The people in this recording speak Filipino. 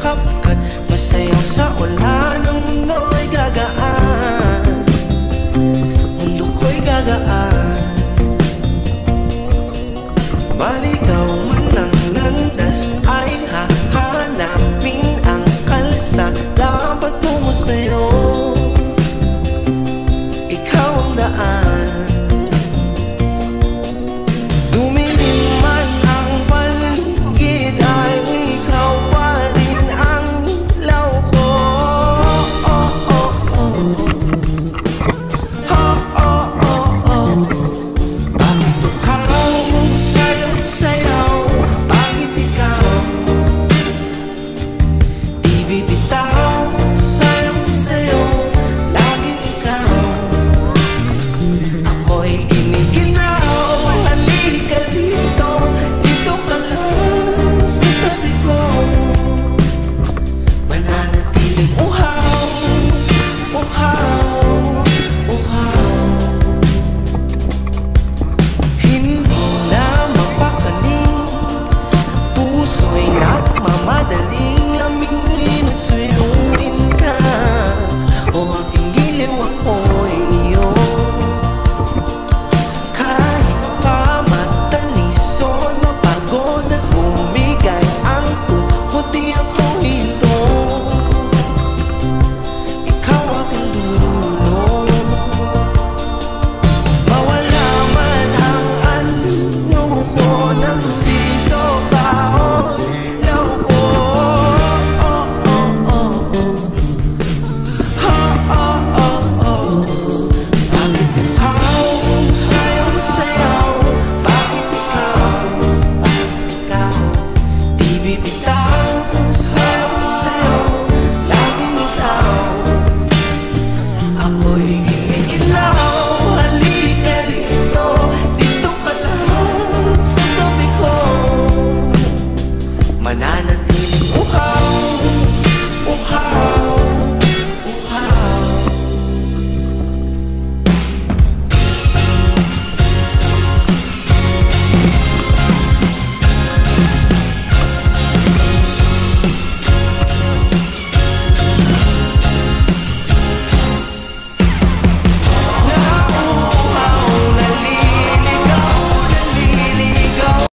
kapkat, masayaw sa ulan. Ang mundo ay gagaan, mundo ko'y gagaan. Maligaw man ang landas, ay hahanapin ang kalsada patungo sa'yo. Ikaw ang daan. Dumilim man ang paligid, ay ikaw pa rin ang ilaw ko. Oh, oh, oh. Oh, oh, oh, oh. Bakit uhaw sayaw-sayaw? Bakit ikaw di bibitaw? Sayaw-sayaw, laging ikaw. Ako'y giniginaw. Halika dito, dito ka lang sa tabi ko. Mananatiling uhaw, uhaw, uhaw. Hindi na mapakali, puso'y nagmamadaling lamigin at suyuin ka. O aking giliw, ako'y iyo. Kahit pa matalisod, mapagod at bumigay ang tuhod, di ako hinto. Ikaw aking dulo. Mawala man ang anyo ko, nandito ka, oh, ilaw ko. Oh, oh, oh. Oh, oh, oh, oh. Bakit uhaw, sayaw-sayaw? Bakit ikaw di bibitaw? Sayaw-sayaw, laging ikaw. Ako'y ginigilaw. Halika dito, dito ka lang sa tabi ko. Mananatiling